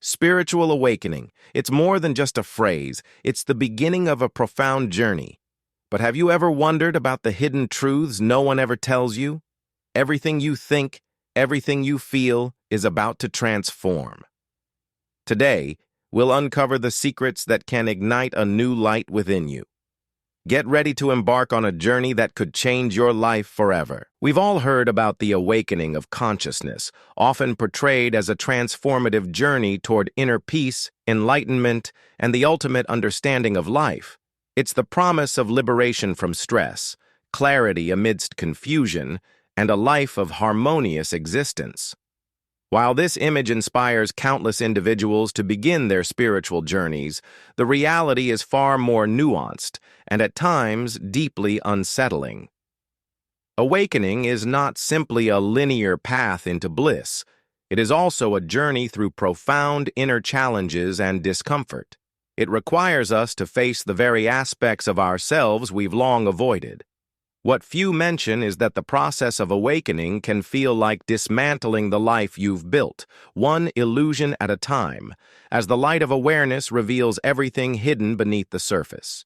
Spiritual awakening. It's more than just a phrase, it's the beginning of a profound journey. But have you ever wondered about the hidden truths no one ever tells you? Everything you think, everything you feel is about to transform. Today, we'll uncover the secrets that can ignite a new light within you. Get ready to embark on a journey that could change your life forever. We've all heard about the awakening of consciousness, often portrayed as a transformative journey toward inner peace, enlightenment, and the ultimate understanding of life. It's the promise of liberation from stress, clarity amidst confusion, and a life of harmonious existence. While this image inspires countless individuals to begin their spiritual journeys, the reality is far more nuanced and at times deeply unsettling. Awakening is not simply a linear path into bliss. It is also a journey through profound inner challenges and discomfort. It requires us to face the very aspects of ourselves we've long avoided. What few mention is that the process of awakening can feel like dismantling the life you've built, one illusion at a time, as the light of awareness reveals everything hidden beneath the surface.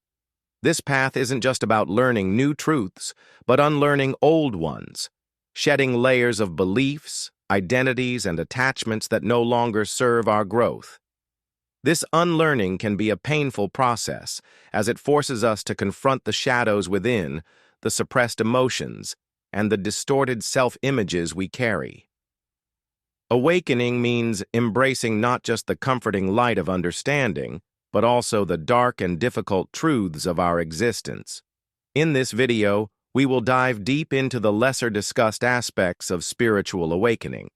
This path isn't just about learning new truths, but unlearning old ones, shedding layers of beliefs, identities, and attachments that no longer serve our growth. This unlearning can be a painful process, as it forces us to confront the shadows within, the suppressed emotions, and the distorted self-images we carry. Awakening means embracing not just the comforting light of understanding, but also the dark and difficult truths of our existence. In this video, we will dive deep into the lesser-discussed aspects of spiritual awakening.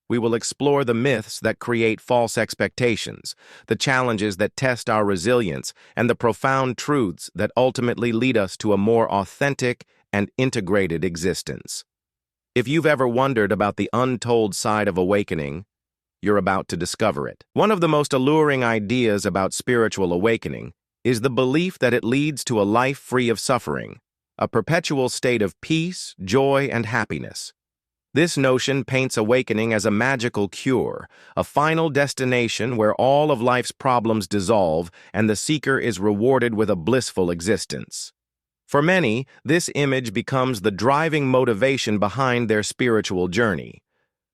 We will explore the myths that create false expectations, the challenges that test our resilience, and the profound truths that ultimately lead us to a more authentic and integrated existence. If you've ever wondered about the untold side of awakening, you're about to discover it. One of the most alluring ideas about spiritual awakening is the belief that it leads to a life free of suffering, a perpetual state of peace, joy, and happiness. This notion paints awakening as a magical cure, a final destination where all of life's problems dissolve and the seeker is rewarded with a blissful existence. For many, this image becomes the driving motivation behind their spiritual journey.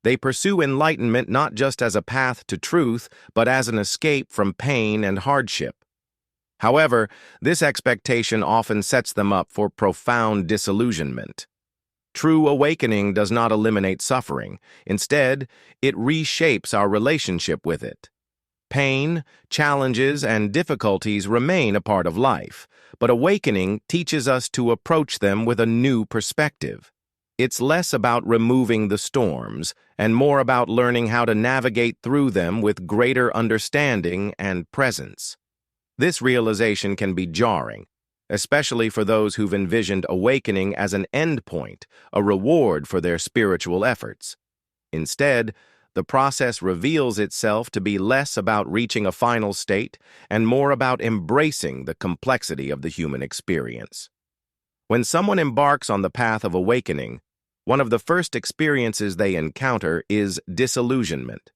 They pursue enlightenment not just as a path to truth, but as an escape from pain and hardship. However, this expectation often sets them up for profound disillusionment. True awakening does not eliminate suffering. Instead, it reshapes our relationship with it. Pain, challenges, and difficulties remain a part of life, but awakening teaches us to approach them with a new perspective. It's less about removing the storms and more about learning how to navigate through them with greater understanding and presence. This realization can be jarring, especially for those who've envisioned awakening as an endpoint, a reward for their spiritual efforts. Instead, the process reveals itself to be less about reaching a final state and more about embracing the complexity of the human experience. When someone embarks on the path of awakening, one of the first experiences they encounter is disillusionment.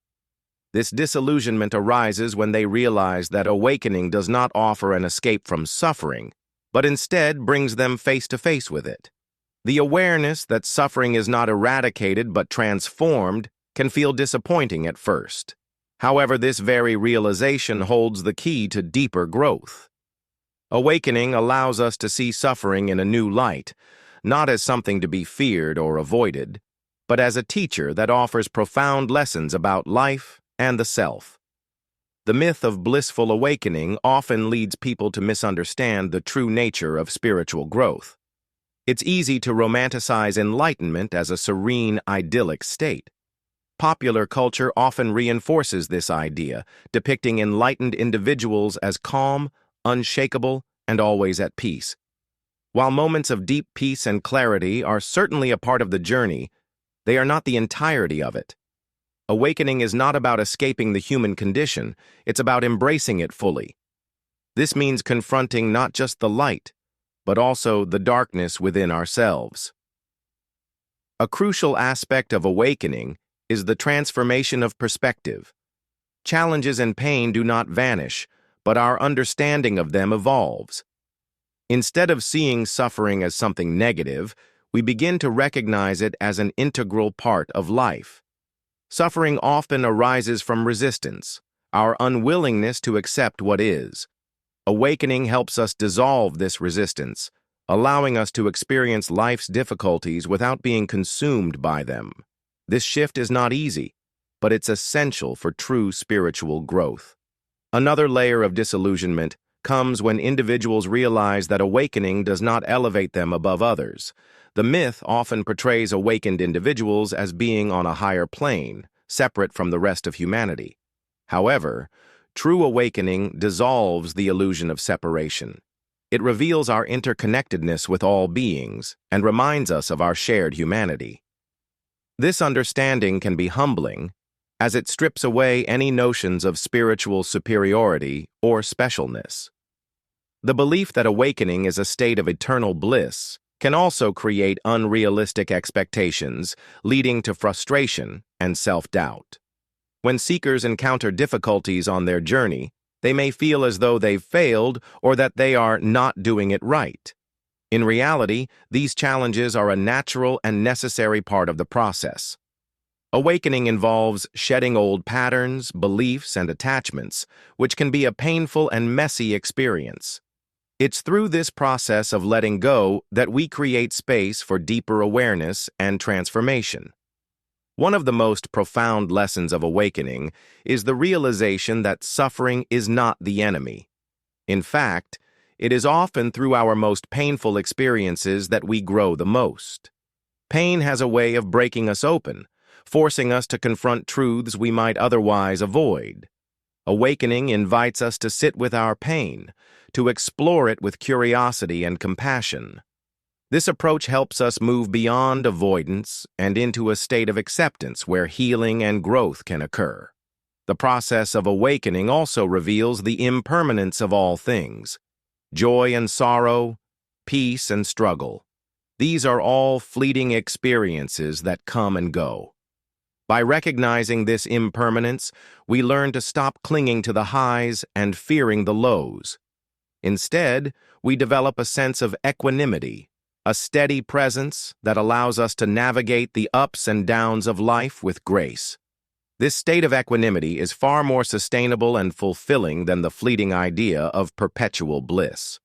This disillusionment arises when they realize that awakening does not offer an escape from suffering, but instead brings them face to face with it. The awareness that suffering is not eradicated but transformed can feel disappointing at first. However, this very realization holds the key to deeper growth. Awakening allows us to see suffering in a new light, not as something to be feared or avoided, but as a teacher that offers profound lessons about life and the self. The myth of blissful awakening often leads people to misunderstand the true nature of spiritual growth. It's easy to romanticize enlightenment as a serene, idyllic state. Popular culture often reinforces this idea, depicting enlightened individuals as calm, unshakable, and always at peace. While moments of deep peace and clarity are certainly a part of the journey, they are not the entirety of it. Awakening is not about escaping the human condition, it's about embracing it fully. This means confronting not just the light, but also the darkness within ourselves. A crucial aspect of awakening is the transformation of perspective. Challenges and pain do not vanish, but our understanding of them evolves. Instead of seeing suffering as something negative, we begin to recognize it as an integral part of life. Suffering often arises from resistance, our unwillingness to accept what is. Awakening helps us dissolve this resistance, allowing us to experience life's difficulties without being consumed by them. This shift is not easy, but it's essential for true spiritual growth. Another layer of disillusionment comes when individuals realize that awakening does not elevate them above others. The myth often portrays awakened individuals as being on a higher plane, separate from the rest of humanity. However, true awakening dissolves the illusion of separation. It reveals our interconnectedness with all beings and reminds us of our shared humanity. This understanding can be humbling, as it strips away any notions of spiritual superiority or specialness. The belief that awakening is a state of eternal bliss can also create unrealistic expectations, leading to frustration and self-doubt. When seekers encounter difficulties on their journey, they may feel as though they've failed or that they are not doing it right. In reality, these challenges are a natural and necessary part of the process. Awakening involves shedding old patterns, beliefs, and attachments, which can be a painful and messy experience. It's through this process of letting go that we create space for deeper awareness and transformation. One of the most profound lessons of awakening is the realization that suffering is not the enemy. In fact, it is often through our most painful experiences that we grow the most. Pain has a way of breaking us open, forcing us to confront truths we might otherwise avoid. Awakening invites us to sit with our pain, to explore it with curiosity and compassion. This approach helps us move beyond avoidance and into a state of acceptance where healing and growth can occur. The process of awakening also reveals the impermanence of all things: joy and sorrow, peace and struggle. These are all fleeting experiences that come and go. By recognizing this impermanence, we learn to stop clinging to the highs and fearing the lows. Instead, we develop a sense of equanimity, a steady presence that allows us to navigate the ups and downs of life with grace. This state of equanimity is far more sustainable and fulfilling than the fleeting idea of perpetual bliss.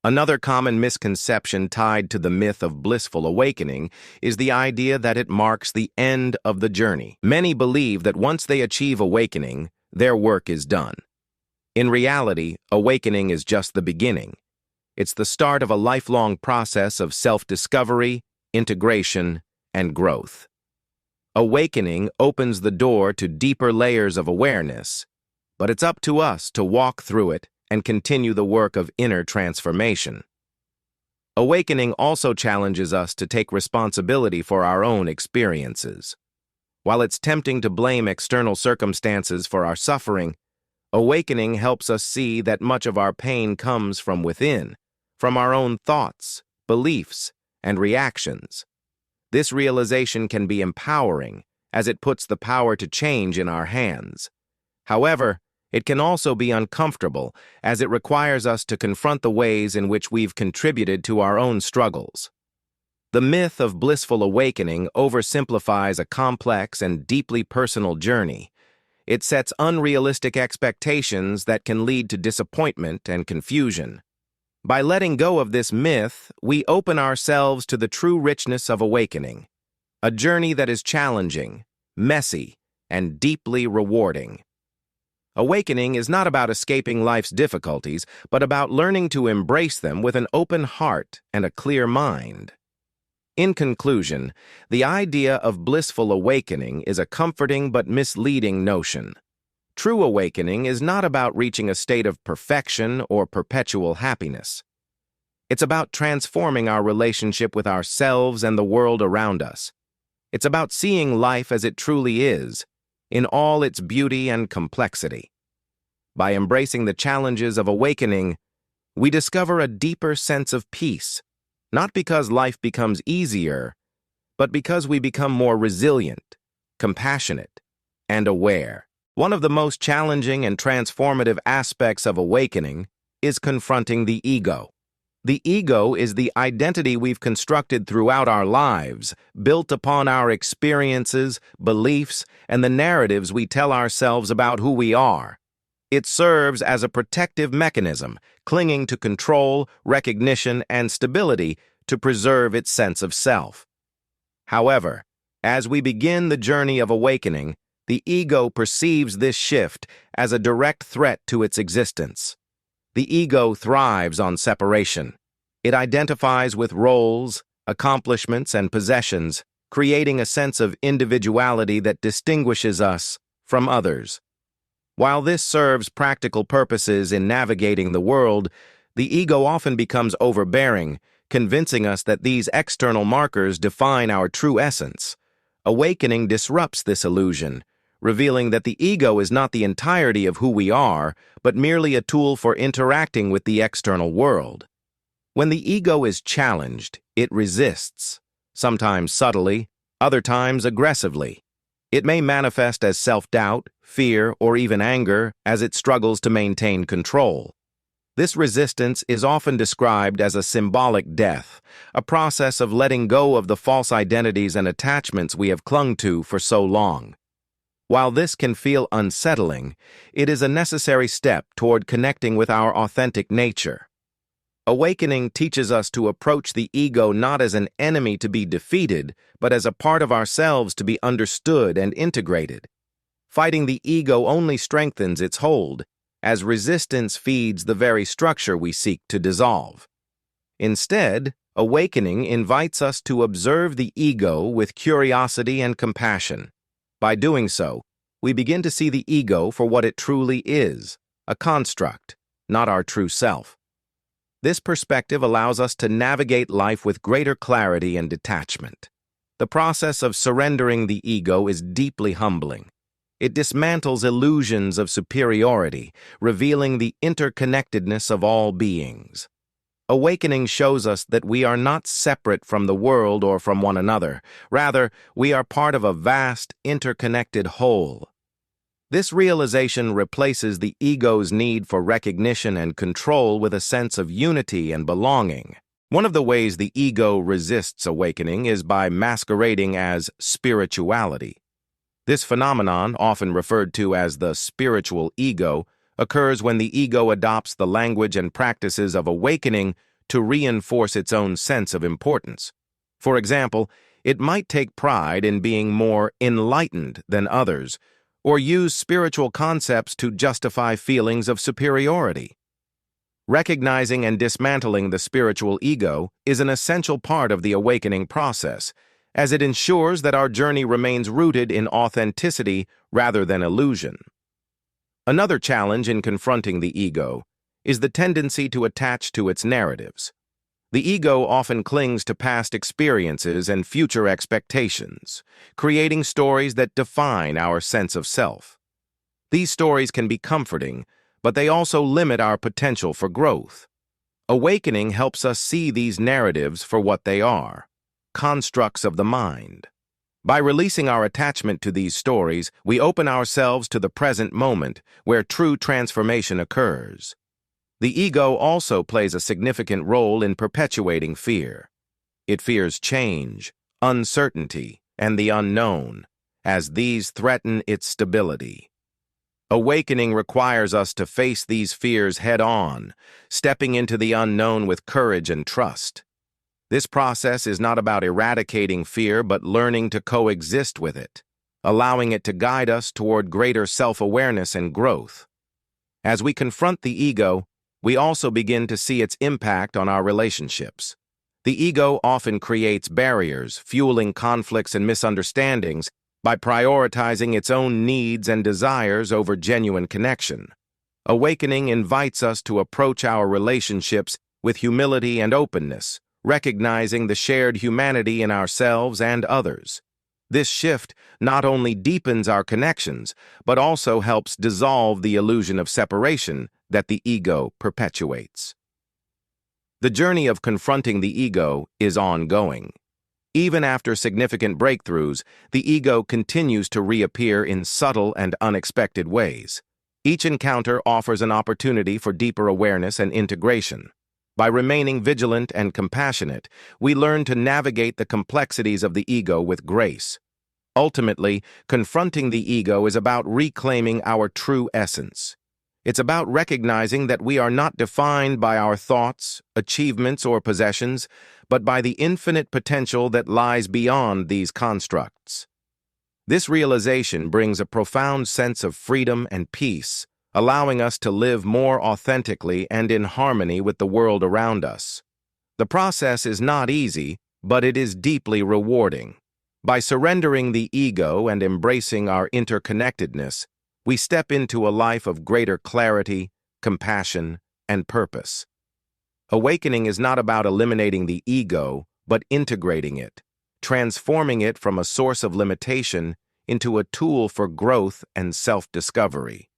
Another common misconception tied to the myth of blissful awakening is the idea that it marks the end of the journey. Many believe that once they achieve awakening, their work is done. In reality, awakening is just the beginning. It's the start of a lifelong process of self-discovery, integration, and growth. Awakening opens the door to deeper layers of awareness, but it's up to us to walk through it and continue the work of inner transformation. Awakening also challenges us to take responsibility for our own experiences. While it's tempting to blame external circumstances for our suffering, awakening helps us see that much of our pain comes from within, from our own thoughts, beliefs, and reactions. This realization can be empowering, as it puts the power to change in our hands. However, it can also be uncomfortable, as it requires us to confront the ways in which we've contributed to our own struggles. The myth of blissful awakening oversimplifies a complex and deeply personal journey. It sets unrealistic expectations that can lead to disappointment and confusion. By letting go of this myth, we open ourselves to the true richness of awakening, a journey that is challenging, messy, and deeply rewarding. Awakening is not about escaping life's difficulties, but about learning to embrace them with an open heart and a clear mind. In conclusion, the idea of blissful awakening is a comforting but misleading notion. True awakening is not about reaching a state of perfection or perpetual happiness. It's about transforming our relationship with ourselves and the world around us. It's about seeing life as it truly is, in all its beauty and complexity. By embracing the challenges of awakening, we discover a deeper sense of peace, not because life becomes easier, but because we become more resilient, compassionate, and aware. One of the most challenging and transformative aspects of awakening is confronting the ego. The ego is the identity we've constructed throughout our lives, built upon our experiences, beliefs, and the narratives we tell ourselves about who we are. It serves as a protective mechanism, clinging to control, recognition, and stability to preserve its sense of self. However, as we begin the journey of awakening, the ego perceives this shift as a direct threat to its existence. The ego thrives on separation. It identifies with roles, accomplishments, and possessions, creating a sense of individuality that distinguishes us from others. While this serves practical purposes in navigating the world, the ego often becomes overbearing, convincing us that these external markers define our true essence. Awakening disrupts this illusion, revealing that the ego is not the entirety of who we are, but merely a tool for interacting with the external world. When the ego is challenged, it resists, sometimes subtly, other times aggressively. It may manifest as self-doubt, fear, or even anger as it struggles to maintain control. This resistance is often described as a symbolic death, a process of letting go of the false identities and attachments we have clung to for so long. While this can feel unsettling, it is a necessary step toward connecting with our authentic nature. Awakening teaches us to approach the ego not as an enemy to be defeated, but as a part of ourselves to be understood and integrated. Fighting the ego only strengthens its hold, as resistance feeds the very structure we seek to dissolve. Instead, awakening invites us to observe the ego with curiosity and compassion. By doing so, we begin to see the ego for what it truly is, a construct, not our true self. This perspective allows us to navigate life with greater clarity and detachment. The process of surrendering the ego is deeply humbling. It dismantles illusions of superiority, revealing the interconnectedness of all beings. Awakening shows us that we are not separate from the world or from one another. Rather, we are part of a vast, interconnected whole. This realization replaces the ego's need for recognition and control with a sense of unity and belonging. One of the ways the ego resists awakening is by masquerading as spirituality. This phenomenon, often referred to as the spiritual ego, occurs when the ego adopts the language and practices of awakening to reinforce its own sense of importance. For example, it might take pride in being more enlightened than others, or use spiritual concepts to justify feelings of superiority. Recognizing and dismantling the spiritual ego is an essential part of the awakening process, as it ensures that our journey remains rooted in authenticity rather than illusion. Another challenge in confronting the ego is the tendency to attach to its narratives. The ego often clings to past experiences and future expectations, creating stories that define our sense of self. These stories can be comforting, but they also limit our potential for growth. Awakening helps us see these narratives for what they are, constructs of the mind. By releasing our attachment to these stories, we open ourselves to the present moment where true transformation occurs. The ego also plays a significant role in perpetuating fear. It fears change, uncertainty, and the unknown, as these threaten its stability. Awakening requires us to face these fears head-on, stepping into the unknown with courage and trust. This process is not about eradicating fear, but learning to coexist with it, allowing it to guide us toward greater self-awareness and growth. As we confront the ego, we also begin to see its impact on our relationships. The ego often creates barriers, fueling conflicts and misunderstandings by prioritizing its own needs and desires over genuine connection. Awakening invites us to approach our relationships with humility and openness, recognizing the shared humanity in ourselves and others. This shift not only deepens our connections, but also helps dissolve the illusion of separation that the ego perpetuates. The journey of confronting the ego is ongoing. Even after significant breakthroughs, the ego continues to reappear in subtle and unexpected ways. Each encounter offers an opportunity for deeper awareness and integration. By remaining vigilant and compassionate, we learn to navigate the complexities of the ego with grace. Ultimately, confronting the ego is about reclaiming our true essence. It's about recognizing that we are not defined by our thoughts, achievements, or possessions, but by the infinite potential that lies beyond these constructs. This realization brings a profound sense of freedom and peace, allowing us to live more authentically and in harmony with the world around us. The process is not easy, but it is deeply rewarding. By surrendering the ego and embracing our interconnectedness, we step into a life of greater clarity, compassion, and purpose. Awakening is not about eliminating the ego, but integrating it, transforming it from a source of limitation into a tool for growth and self-discovery.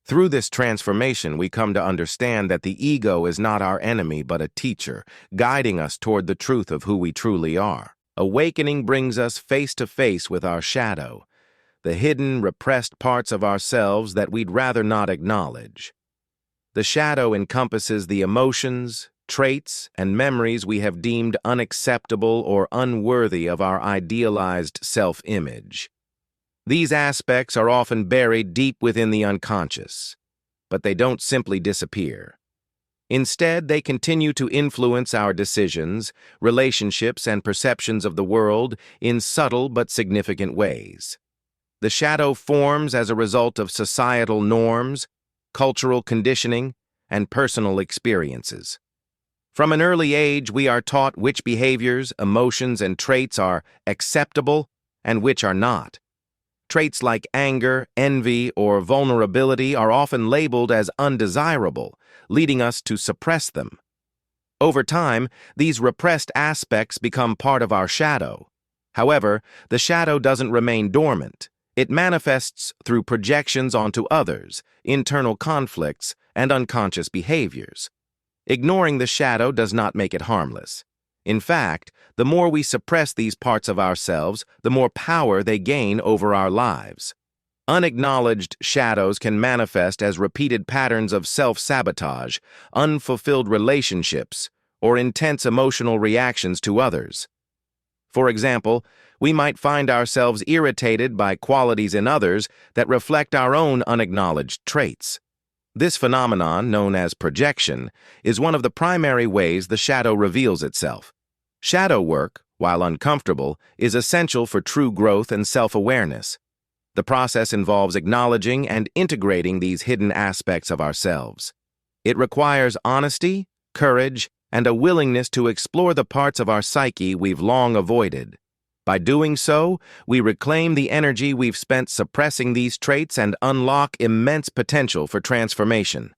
Through this transformation, we come to understand that the ego is not our enemy, but a teacher, guiding us toward the truth of who we truly are. Awakening brings us face to face with our shadow, the hidden, repressed parts of ourselves that we'd rather not acknowledge. The shadow encompasses the emotions, traits, and memories we have deemed unacceptable or unworthy of our idealized self-image. These aspects are often buried deep within the unconscious, but they don't simply disappear. Instead, they continue to influence our decisions, relationships, and perceptions of the world in subtle but significant ways. The shadow forms as a result of societal norms, cultural conditioning, and personal experiences. From an early age, we are taught which behaviors, emotions, and traits are acceptable and which are not. Traits like anger, envy, or vulnerability are often labeled as undesirable, leading us to suppress them. Over time, these repressed aspects become part of our shadow. However, the shadow doesn't remain dormant. It manifests through projections onto others, internal conflicts, and unconscious behaviors. Ignoring the shadow does not make it harmless. In fact, the more we suppress these parts of ourselves, the more power they gain over our lives. Unacknowledged shadows can manifest as repeated patterns of self-sabotage, unfulfilled relationships, or intense emotional reactions to others. For example, we might find ourselves irritated by qualities in others that reflect our own unacknowledged traits. This phenomenon, known as projection, is one of the primary ways the shadow reveals itself. Shadow work, while uncomfortable, is essential for true growth and self-awareness. The process involves acknowledging and integrating these hidden aspects of ourselves. It requires honesty, courage, and a willingness to explore the parts of our psyche we've long avoided. By doing so, we reclaim the energy we've spent suppressing these traits and unlock immense potential for transformation.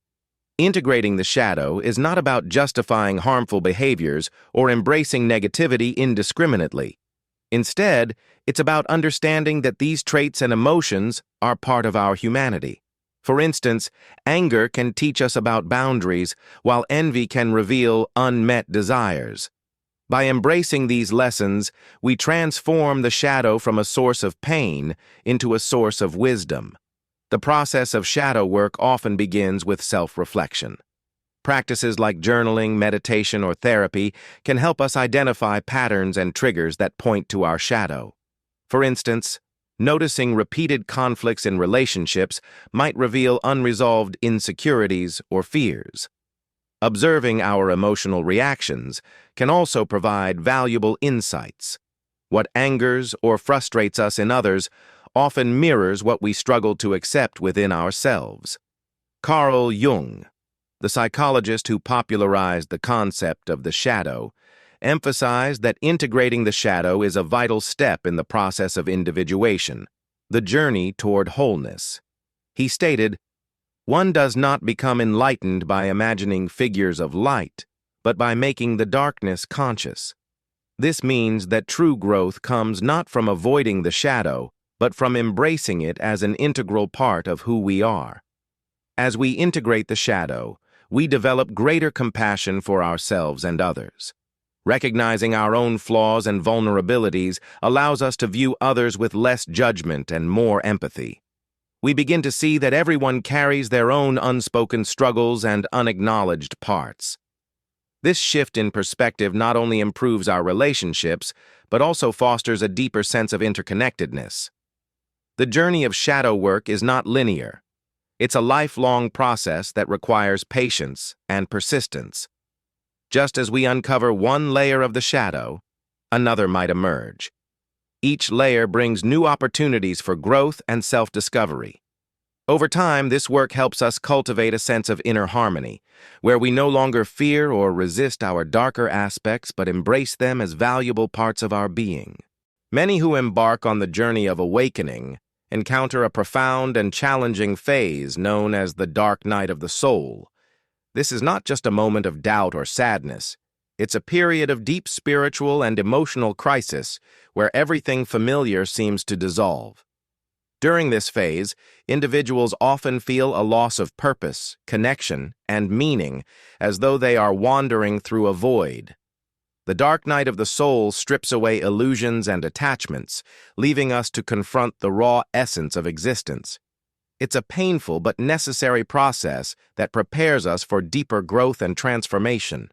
Integrating the shadow is not about justifying harmful behaviors or embracing negativity indiscriminately. Instead, it's about understanding that these traits and emotions are part of our humanity. For instance, anger can teach us about boundaries, while envy can reveal unmet desires. By embracing these lessons, we transform the shadow from a source of pain into a source of wisdom. The process of shadow work often begins with self-reflection. Practices like journaling, meditation, or therapy can help us identify patterns and triggers that point to our shadow. For instance, noticing repeated conflicts in relationships might reveal unresolved insecurities or fears. Observing our emotional reactions can also provide valuable insights. What angers or frustrates us in others often mirrors what we struggle to accept within ourselves. Carl Jung, the psychologist who popularized the concept of the shadow, emphasized that integrating the shadow is a vital step in the process of individuation, the journey toward wholeness. He stated, "One does not become enlightened by imagining figures of light, but by making the darkness conscious. This means that true growth comes not from avoiding the shadow, but from embracing it as an integral part of who we are. As we integrate the shadow, we develop greater compassion for ourselves and others. Recognizing our own flaws and vulnerabilities allows us to view others with less judgment and more empathy. We begin to see that everyone carries their own unspoken struggles and unacknowledged parts. This shift in perspective not only improves our relationships, but also fosters a deeper sense of interconnectedness. The journey of shadow work is not linear. It's a lifelong process that requires patience and persistence. Just as we uncover one layer of the shadow, another might emerge. Each layer brings new opportunities for growth and self-discovery. Over time, this work helps us cultivate a sense of inner harmony, where we no longer fear or resist our darker aspects but embrace them as valuable parts of our being. Many who embark on the journey of awakening encounter a profound and challenging phase known as the dark night of the soul. This is not just a moment of doubt or sadness. It's a period of deep spiritual and emotional crisis where everything familiar seems to dissolve. During this phase, individuals often feel a loss of purpose, connection, and meaning, as though they are wandering through a void. The dark night of the soul strips away illusions and attachments, leaving us to confront the raw essence of existence. It's a painful but necessary process that prepares us for deeper growth and transformation.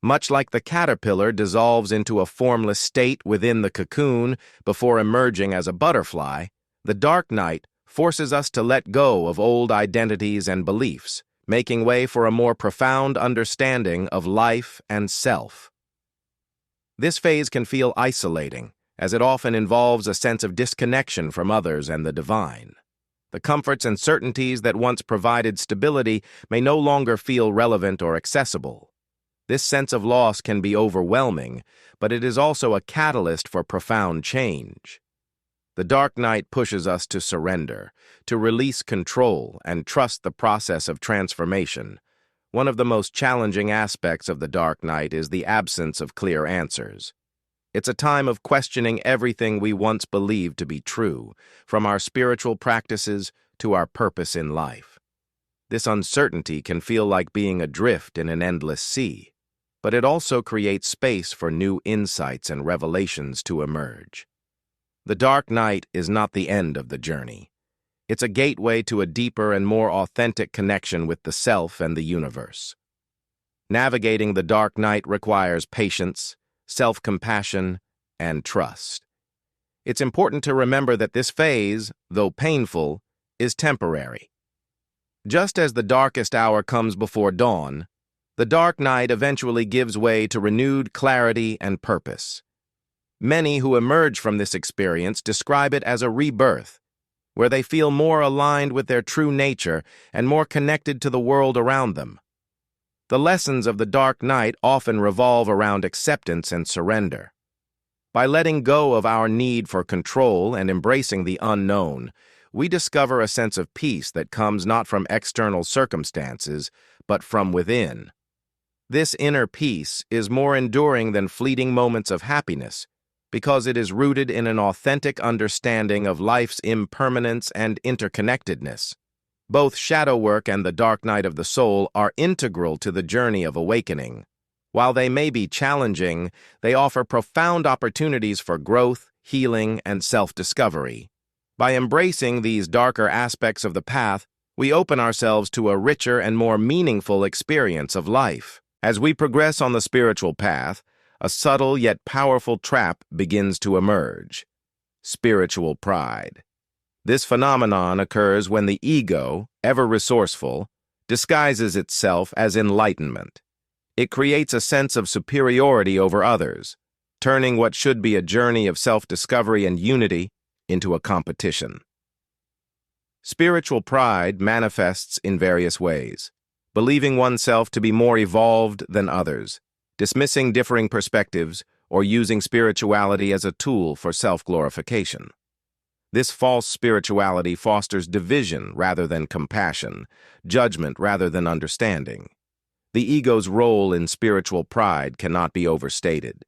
Much like the caterpillar dissolves into a formless state within the cocoon before emerging as a butterfly, the dark night forces us to let go of old identities and beliefs, making way for a more profound understanding of life and self. This phase can feel isolating, as it often involves a sense of disconnection from others and the divine. The comforts and certainties that once provided stability may no longer feel relevant or accessible. This sense of loss can be overwhelming, but it is also a catalyst for profound change. The dark night pushes us to surrender, to release control, and trust the process of transformation. One of the most challenging aspects of the dark night is the absence of clear answers. It's a time of questioning everything we once believed to be true, from our spiritual practices to our purpose in life. This uncertainty can feel like being adrift in an endless sea, but it also creates space for new insights and revelations to emerge. The dark night is not the end of the journey. It's a gateway to a deeper and more authentic connection with the self and the universe. Navigating the dark night requires patience, self-compassion, and trust. It's important to remember that this phase, though painful, is temporary. Just as the darkest hour comes before dawn, the dark night eventually gives way to renewed clarity and purpose. Many who emerge from this experience describe it as a rebirth, where they feel more aligned with their true nature and more connected to the world around them. The lessons of the dark night often revolve around acceptance and surrender. By letting go of our need for control and embracing the unknown, we discover a sense of peace that comes not from external circumstances, but from within. This inner peace is more enduring than fleeting moments of happiness, because it is rooted in an authentic understanding of life's impermanence and interconnectedness. Both shadow work and the dark night of the soul are integral to the journey of awakening. While they may be challenging, they offer profound opportunities for growth, healing, and self-discovery. By embracing these darker aspects of the path, we open ourselves to a richer and more meaningful experience of life. As we progress on the spiritual path, a subtle yet powerful trap begins to emerge: spiritual pride. This phenomenon occurs when the ego, ever resourceful, disguises itself as enlightenment. It creates a sense of superiority over others, turning what should be a journey of self-discovery and unity into a competition. Spiritual pride manifests in various ways: believing oneself to be more evolved than others, dismissing differing perspectives, or using spirituality as a tool for self-glorification. This false spirituality fosters division rather than compassion, judgment rather than understanding. The ego's role in spiritual pride cannot be overstated.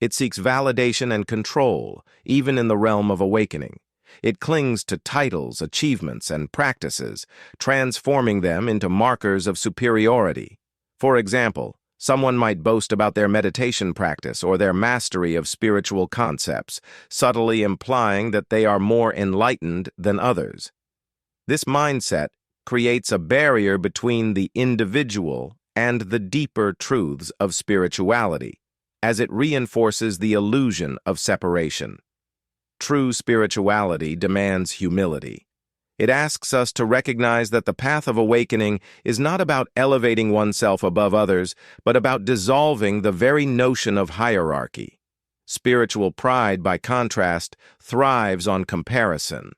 It seeks validation and control, even in the realm of awakening. It clings to titles, achievements, and practices, transforming them into markers of superiority. For example, Someone might boast about their meditation practice or their mastery of spiritual concepts, subtly implying that they are more enlightened than others. This mindset creates a barrier between the individual and the deeper truths of spirituality, as it reinforces the illusion of separation. True spirituality demands humility. It asks us to recognize that the path of awakening is not about elevating oneself above others, but about dissolving the very notion of hierarchy. Spiritual pride, by contrast, thrives on comparison.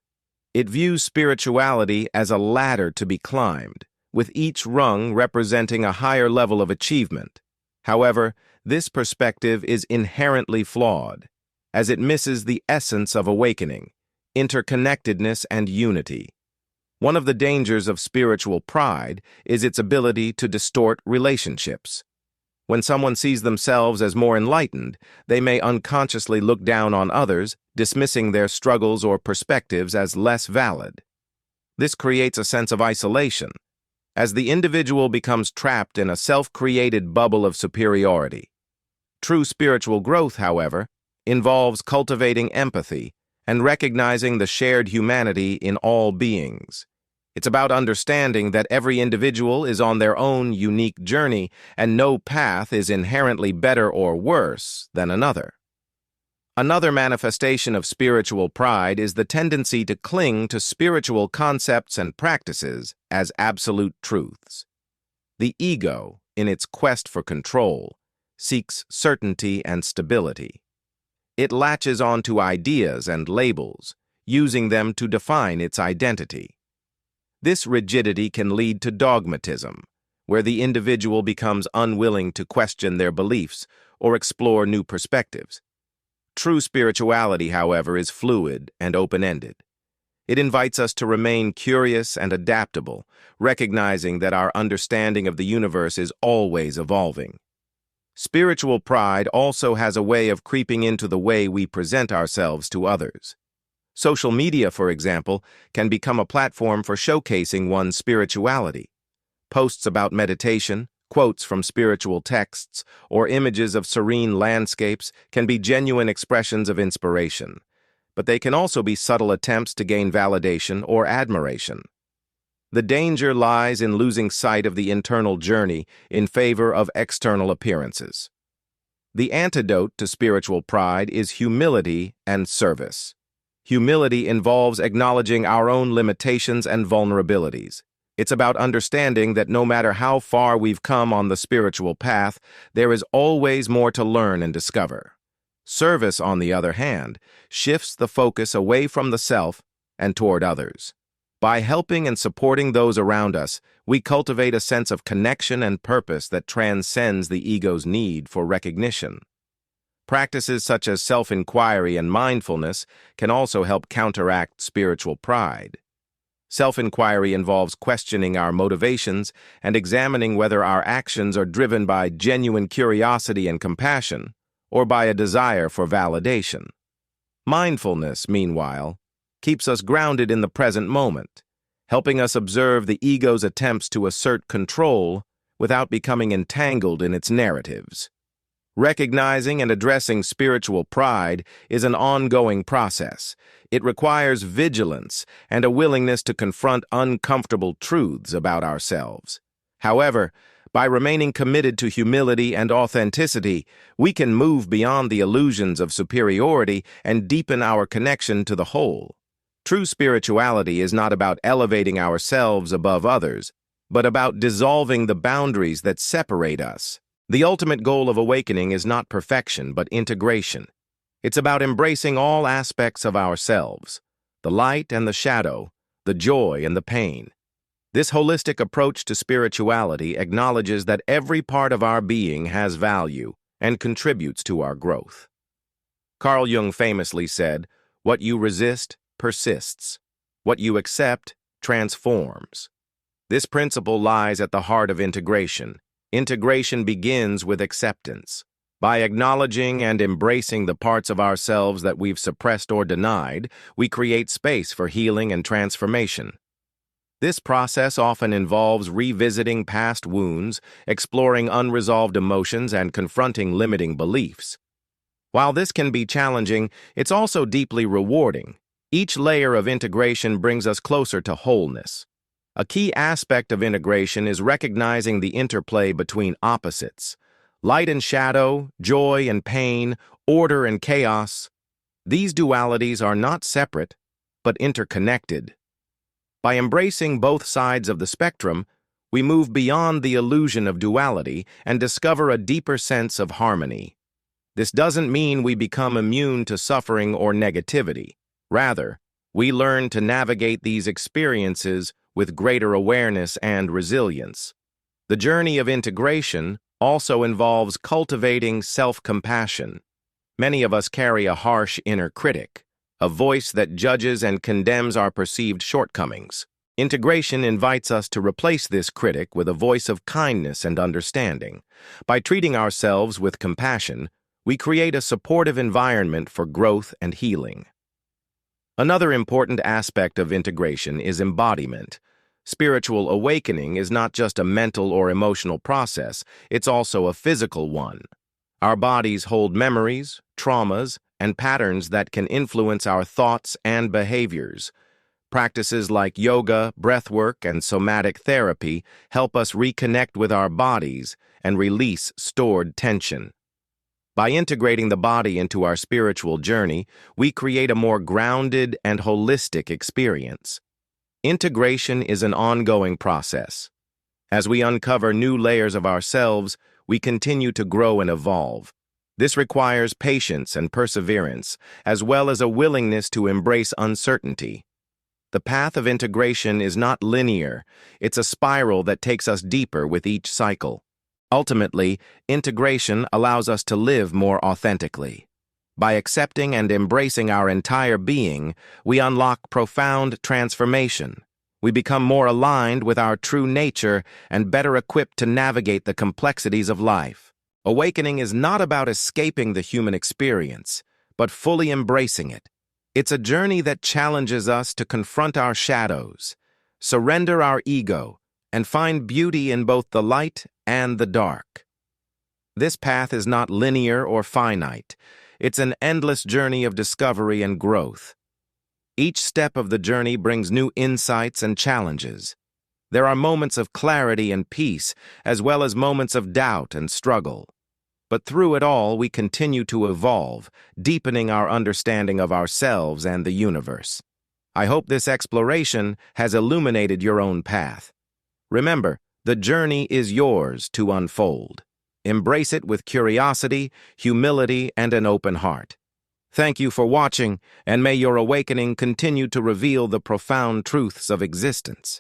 It views spirituality as a ladder to be climbed, with each rung representing a higher level of achievement. However, this perspective is inherently flawed, as it misses the essence of awakening: interconnectedness and unity. One of the dangers of spiritual pride is its ability to distort relationships. When someone sees themselves as more enlightened, they may unconsciously look down on others, dismissing their struggles or perspectives as less valid. This creates a sense of isolation, as the individual becomes trapped in a self-created bubble of superiority. True spiritual growth, however, involves cultivating empathy and recognizing the shared humanity in all beings. It's about understanding that every individual is on their own unique journey, and no path is inherently better or worse than another. Another manifestation of spiritual pride is the tendency to cling to spiritual concepts and practices as absolute truths. The ego, in its quest for control, seeks certainty and stability. It latches onto ideas and labels, using them to define its identity. This rigidity can lead to dogmatism, where the individual becomes unwilling to question their beliefs or explore new perspectives. True spirituality, however, is fluid and open-ended. It invites us to remain curious and adaptable, recognizing that our understanding of the universe is always evolving. Spiritual pride also has a way of creeping into the way we present ourselves to others. Social media, for example, can become a platform for showcasing one's spirituality. Posts about meditation, quotes from spiritual texts, or images of serene landscapes can be genuine expressions of inspiration, but they can also be subtle attempts to gain validation or admiration. The danger lies in losing sight of the internal journey in favor of external appearances. The antidote to spiritual pride is humility and service. Humility involves acknowledging our own limitations and vulnerabilities. It's about understanding that no matter how far we've come on the spiritual path, there is always more to learn and discover. Service, on the other hand, shifts the focus away from the self and toward others. By helping and supporting those around us, we cultivate a sense of connection and purpose that transcends the ego's need for recognition. Practices such as self-inquiry and mindfulness can also help counteract spiritual pride. Self-inquiry involves questioning our motivations and examining whether our actions are driven by genuine curiosity and compassion, or by a desire for validation. Mindfulness, meanwhile, keeps us grounded in the present moment, helping us observe the ego's attempts to assert control without becoming entangled in its narratives. Recognizing and addressing spiritual pride is an ongoing process. It requires vigilance and a willingness to confront uncomfortable truths about ourselves. However, by remaining committed to humility and authenticity, we can move beyond the illusions of superiority and deepen our connection to the whole. True spirituality is not about elevating ourselves above others, but about dissolving the boundaries that separate us. The ultimate goal of awakening is not perfection, but integration. It's about embracing all aspects of ourselves, the light and the shadow, the joy and the pain. This holistic approach to spirituality acknowledges that every part of our being has value and contributes to our growth. Carl Jung famously said, "What you resist persists. What you accept transforms." This principle lies at the heart of integration. Integration begins with acceptance. By acknowledging and embracing the parts of ourselves that we've suppressed or denied, we create space for healing and transformation. This process often involves revisiting past wounds, exploring unresolved emotions, and confronting limiting beliefs. While this can be challenging, it's also deeply rewarding. Each layer of integration brings us closer to wholeness. A key aspect of integration is recognizing the interplay between opposites. Light and shadow, joy and pain, order and chaos. These dualities are not separate, but interconnected. By embracing both sides of the spectrum, we move beyond the illusion of duality and discover a deeper sense of harmony. This doesn't mean we become immune to suffering or negativity. Rather, we learn to navigate these experiences with greater awareness and resilience. The journey of integration also involves cultivating self-compassion. Many of us carry a harsh inner critic, a voice that judges and condemns our perceived shortcomings. Integration invites us to replace this critic with a voice of kindness and understanding. By treating ourselves with compassion, we create a supportive environment for growth and healing. Another important aspect of integration is embodiment. Spiritual awakening is not just a mental or emotional process, it's also a physical one. Our bodies hold memories, traumas, and patterns that can influence our thoughts and behaviors. Practices like yoga, breathwork, and somatic therapy help us reconnect with our bodies and release stored tension. By integrating the body into our spiritual journey, we create a more grounded and holistic experience. Integration is an ongoing process. As we uncover new layers of ourselves, we continue to grow and evolve. This requires patience and perseverance, as well as a willingness to embrace uncertainty. The path of integration is not linear, it's a spiral that takes us deeper with each cycle. Ultimately, integration allows us to live more authentically. By accepting and embracing our entire being, we unlock profound transformation. We become more aligned with our true nature and better equipped to navigate the complexities of life. Awakening is not about escaping the human experience, but fully embracing it. It's a journey that challenges us to confront our shadows, surrender our ego, and find beauty in both the light and the dark. This path is not linear or finite. It's an endless journey of discovery and growth. Each step of the journey brings new insights and challenges. There are moments of clarity and peace, as well as moments of doubt and struggle. But through it all, we continue to evolve, deepening our understanding of ourselves and the universe. I hope this exploration has illuminated your own path. Remember, the journey is yours to unfold. Embrace it with curiosity, humility, and an open heart. Thank you for watching, and may your awakening continue to reveal the profound truths of existence.